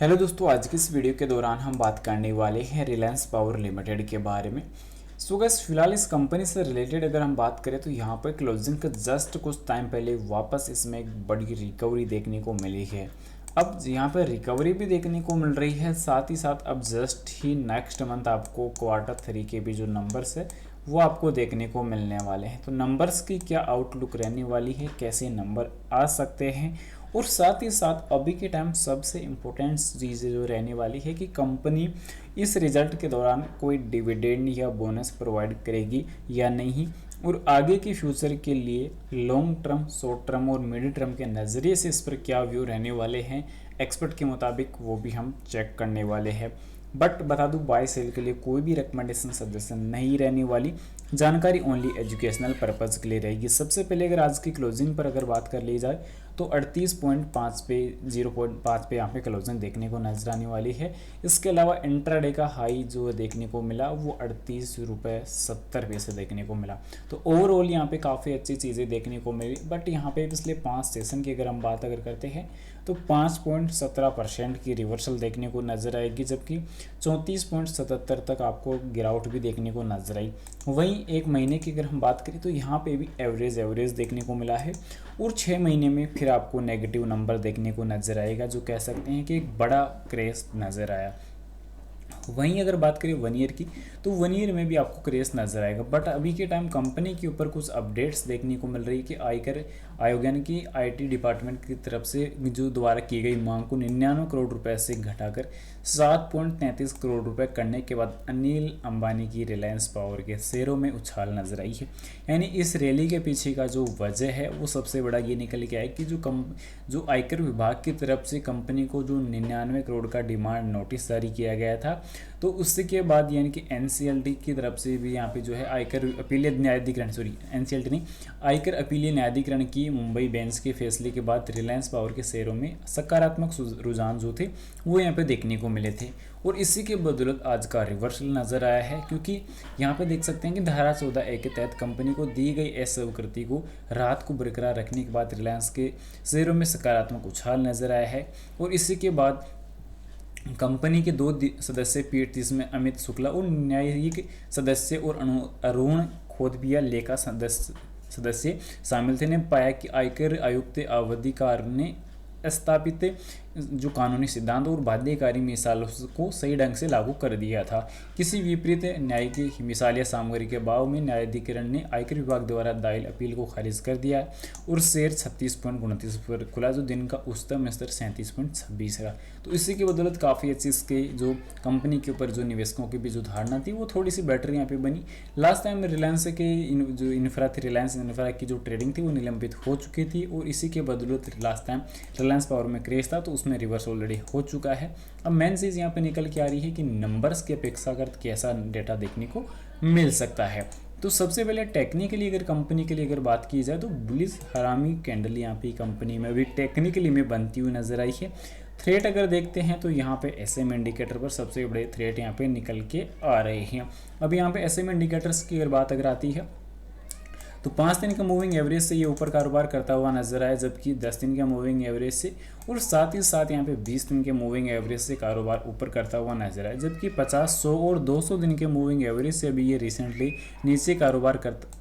Hello दोस्तों, आज की इस वीडियो के दौरान हम बात करने वाले हैं रिलायंस पावर लिमिटेड के बारे में। सो गाइस, फिलहाल इस कंपनी से रिलेटेड अगर हम बात करें तो यहाँ पर क्लोजिंग के जस्ट कुछ टाइम पहले वापस इसमें एक बड़ी रिकवरी देखने को मिली है। अब यहाँ पर रिकवरी भी देखने को मिल रही है, साथ ही साथ अब जस्ट ही नेक्स्ट मंथ आपको Q3 के भी जो नंबर्स है वो आपको देखने को मिलने वाले हैं। तो नंबर्स की क्या आउटलुक रहने वाली है, कैसे नंबर आ सकते हैं, और साथ ही साथ अभी के टाइम सबसे इम्पोर्टेंट चीज़ जो रहने वाली है कि कंपनी इस रिजल्ट के दौरान कोई डिविडेंड या बोनस प्रोवाइड करेगी या नहीं, और आगे के फ्यूचर के लिए लॉन्ग टर्म, शॉर्ट टर्म और मिड टर्म के नज़रिए से इस पर क्या व्यू रहने वाले हैं एक्सपर्ट के मुताबिक, वो भी हम चेक करने वाले हैं। बट बता दूं, बाय सेल के लिए कोई भी रिकमेंडेशन सजेशन नहीं रहने वाली, जानकारी ओनली एजुकेशनल पर्पज़ के लिए रहेगी। सबसे पहले अगर आज की क्लोजिंग पर अगर बात कर ली जाए तो 38.5 पे 0.5 पे यहाँ पे क्लोजिंग देखने को नजर आने वाली है। इसके अलावा इंट्राडे का हाई जो देखने को मिला वो 38.70 रुपये देखने को मिला। तो ओवरऑल यहाँ पे काफ़ी अच्छी चीज़ें देखने को मिली। बट यहाँ पे पिछले 5 सेशन की अगर हम बात अगर करते हैं तो 5.17% की रिवर्सल देखने को नजर आएगी, जबकि 34.77 तक आपको गिरावट भी देखने को नजर आई। वहीं एक महीने की अगर हम बात करें तो यहाँ पे भी एवरेज देखने को मिला है, और 6 महीने में फिर आपको नेगेटिव नंबर देखने को नजर आएगा, जो कह सकते हैं कि एक बड़ा क्रेश नज़र आया। वहीं अगर बात करें 1 ईयर की तो 1 ईयर में भी आपको क्रेज नजर आएगा। बट अभी के टाइम कंपनी के ऊपर कुछ अपडेट्स देखने को मिल रही है कि आयकर आयोग यानी कि आईटी डिपार्टमेंट की तरफ से जो द्वारा की गई मांग को 99 करोड़ रुपए से घटाकर 7.33 करोड़ रुपए करने के बाद अनिल अंबानी की रिलायंस पावर के शेयरों में उछाल नजर आई है। यानी इस रैली के पीछे का जो वजह है वो सबसे बड़ा ये निकल के आया कि जो आयकर विभाग की तरफ से कंपनी को जो 99 करोड़ का डिमांड नोटिस जारी किया गया था, तो उसके के बाद यानी कि एनसीएलटी की तरफ से भी यहाँ पे जो है आयकर अपीलीय न्यायाधिकरण एनसीएलटी नहीं, आयकर अपीलीय न्यायाधिकरण की मुंबई बेंच के फैसले के बाद रिलायंस पावर के शेयरों में सकारात्मक रुझान जो थे वो यहाँ पे देखने को मिले थे, और इसी के बदौलत आज का रिवर्सल नजर आया है। क्योंकि यहाँ पे देख सकते हैं कि धारा 14A के तहत कंपनी को दी गई अस्वीकृति को रात को बरकरार रखने के बाद रिलायंस के शेयरों में सकारात्मक उछाल नजर आया है। और इसी के बाद कंपनी के 2 सदस्य पीठ जिसमें अमित शुक्ला और न्यायिक सदस्य और अरुण खोदबिया लेखा सदस्य शामिल थे, ने पाया कि आयकर आयुक्त अवधिकार ने स्थापित जो कानूनी सिद्धांत और बाध्यकारी मिसालों को सही ढंग से लागू कर दिया था। किसी विपरीत न्याय की मिसाल या सामग्री के भाव में न्यायाधिकरण ने आयकर विभाग द्वारा दायर अपील को खारिज कर दिया और शेयर 36.29 पर खुला, जो दिन का उच्चतम स्तर 37.26 रहा। तो इसी की बदौलत काफ़ी अच्छी इसके जो कंपनी के ऊपर जो निवेशकों की भी जो धारणा थी वो थोड़ी सी बेटर यहाँ पे बनी। लास्ट टाइम रिलायंस के जो इंफ्रा थी, रिलायंस इंफ्रा की जो ट्रेडिंग थी वो निलंबित हो चुकी थी, और इसी के बदौलत लास्ट टाइम रिलायंस पावर में क्रेज था, तो उसमें रिवर्स ऑलरेडी हो चुका है। अब मेन चीज़ यहाँ पे निकल के आ रही है कि नंबर्स की अपेक्षा कर कैसा डेटा देखने को मिल सकता है। तो सबसे पहले टेक्निकली अगर कंपनी के लिए अगर बात की जाए तो बुलिश हरामी कैंडल यहाँ पे कंपनी में भी टेक्निकली में बनती हुई नजर आई है। थ्रेट अगर देखते हैं तो यहाँ पे एसएम इंडिकेटर पर सबसे बड़े थ्रेट यहाँ पे निकल के आ रहे हैं। अब यहाँ पे एसएम इंडिकेटर्स की अगर बात अगर आती है तो 5 दिन का मूविंग एवरेज से ये ऊपर कारोबार करता हुआ नजर आया, जबकि 10 दिन का मूविंग एवरेज से और साथ ही साथ यहाँ पे 20 दिन के मूविंग एवरेज से कारोबार ऊपर करता हुआ नजर आया, जबकि 50, 100 और 200 दिन के मूविंग एवरेज से अभी ये रिसेंटली नीचे कारोबार करता।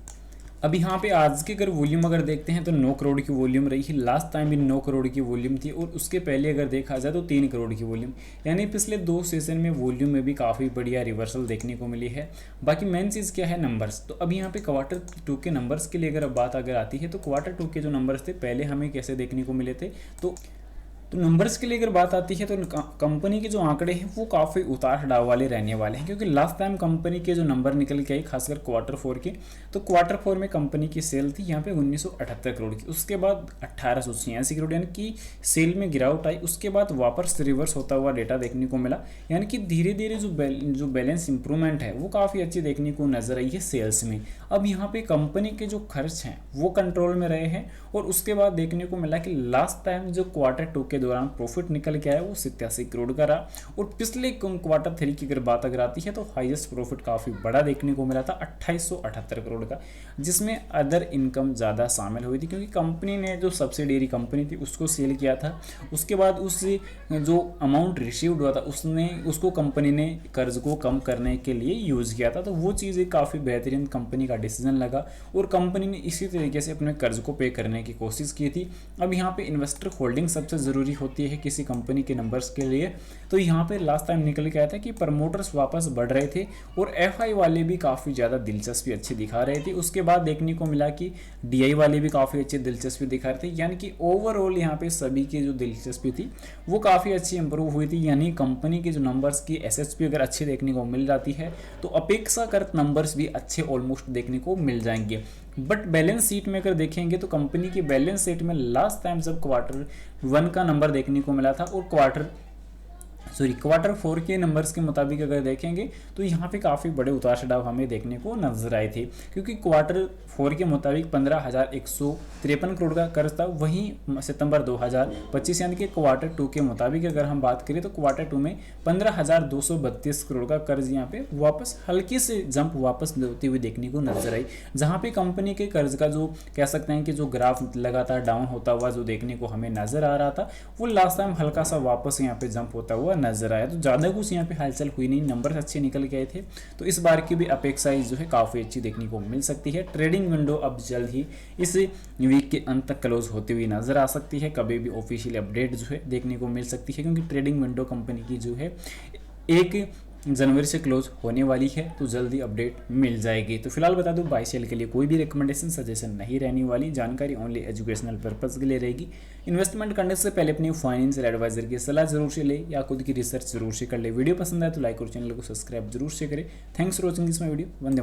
अब यहाँ पे आज की अगर वॉल्यूम अगर देखते हैं तो 9 करोड़ की वॉल्यूम रही है, लास्ट टाइम भी 9 करोड़ की वॉल्यूम थी, और उसके पहले अगर देखा जाए तो 3 करोड़ की वॉल्यूम, यानी पिछले 2 सेशन में वॉल्यूम में भी काफ़ी बढ़िया रिवर्सल देखने को मिली है। बाकी मेन चीज़ क्या है, नंबर्स। तो अभी यहाँ पे Q2 के नंबर्स के लिए अगर बात अगर आती है तो Q2 के जो नंबर्स थे पहले हमें कैसे देखने को मिले थे, तो नंबर्स के लिए अगर बात आती है तो कंपनी के जो आंकड़े हैं वो काफ़ी उतार चढ़ाव वाले रहने वाले हैं। क्योंकि लास्ट टाइम कंपनी के जो नंबर निकल के आई खासकर Q4 के, तो Q4 में कंपनी की सेल थी यहाँ पे 1978 करोड़ की, उसके बाद 1886 करोड़, यानी कि सेल में गिरावट आई। उसके बाद वापस रिवर्स होता हुआ डेटा देखने को मिला, यानी कि धीरे धीरे जो बैलेंस इंप्रूवमेंट है वो काफ़ी अच्छी देखने को नजर आई है सेल्स में। अब यहाँ पे कंपनी के जो खर्च हैं वो कंट्रोल में रहे हैं, और उसके बाद देखने को मिला कि लास्ट टाइम जो Q2 के दौरान प्रॉफिट निकल के आया वो 87 करोड़ का रहा। और पिछले क्वार्टर 3 की अगर आती है तो हाईएस्ट प्रॉफिट काफ़ी बड़ा देखने को मिला था 2878 करोड़ का, जिसमें अदर इनकम ज़्यादा शामिल हुई थी क्योंकि कंपनी ने जो सब्सिडियरी कंपनी थी उसको सेल किया था। उसके बाद उस जो अमाउंट रिसीव्ड हुआ था उसको कंपनी ने कर्ज को कम करने के लिए यूज़ किया था। तो वो चीज़ एक काफ़ी बेहतरीन कंपनी का डिसीजन लगा और कंपनी ने इसी तरीके से अपने कर्ज को पे करने की कोशिश की थी। अब यहाँ पे इन्वेस्टर होल्डिंग सबसे ज़रूरी होती है किसी कंपनी के नंबर्स के लिए। तो यहाँ पे लास्ट टाइम निकल के आया था कि प्रमोटर्स वापस बढ़ रहे थे और एफआई वाले भी काफ़ी ज़्यादा दिलचस्पी अच्छी दिखा रहे थे। उसके बाद देखने को मिला कि डीआई वाले भी काफ़ी अच्छी दिलचस्पी दिखा रहे थे, यानी कि ओवरऑल यहाँ पे सभी की जो दिलचस्पी थी वो काफ़ी अच्छी इंप्रूव हुई थी। यानी कंपनी के जो नंबर्स की एसएसपी अगर अच्छी देखने को मिल जाती है तो अपेक्षाकृत नंबर्स भी अच्छे ऑलमोस्ट देखने को मिल जाएंगे। बट बैलेंस शीट में अगर देखेंगे तो कंपनी की बैलेंस शीट में लास्ट टाइम जब क्वार्टर 1 का नंबर देखने को मिला था और क्वार्टर 4 के नंबर्स के मुताबिक अगर देखेंगे तो यहाँ पे काफ़ी बड़े उतार चढ़ाव हमें देखने को नजर आए थे, क्योंकि क्वार्टर 4 के मुताबिक 15,153 करोड़ का कर्ज था। वहीं सितंबर 2025 यानी कि क्वार्टर 2 के मुताबिक अगर हम बात करें तो क्वार्टर 2 में 15,232 करोड़ का कर्ज यहाँ पे वापस हल्की से जंप वापस होती हुई देखने को नजर आई, जहाँ पे कंपनी के कर्ज का जो कह सकते हैं कि जो ग्राफ लगातार डाउन होता हुआ जो देखने को हमें नजर आ रहा था वो लास्ट टाइम हल्का सा वापस यहाँ पे जंप होता हुआ नजर आया। तो ज़्यादा कुछ यहाँ पे हलचल हुई नहीं, नंबर अच्छे निकल गए थे। तो इस बार की भी अपेक्षा जो है काफ़ी अच्छी देखने को मिल सकती है। ट्रेडिंग विंडो अब जल्द ही इस वीक के अंत तक क्लोज होती हुई नजर आ सकती है। कभी भी ऑफिशियल अपडेट जो है देखने को मिल सकती है, क्योंकि ट्रेडिंग विंडो कंपनी की जो है 1 जनवरी से क्लोज होने वाली है, तो जल्दी अपडेट मिल जाएगी। तो फिलहाल बता दूं बाय सेल के लिए कोई भी रिकमेंडेशन सजेशन नहीं रहने वाली, जानकारी ओनली एजुकेशनल पर्पस के लिए रहेगी। इन्वेस्टमेंट करने से पहले अपनी फाइनेंशियल एडवाइजर की सलाह जरूर से ले या खुद की रिसर्च जरूर से कर ले। वीडियो पसंद आए तो लाइक और चैनल को सब्सक्राइब जरूर से करें। Thanks for watching this my video. Vande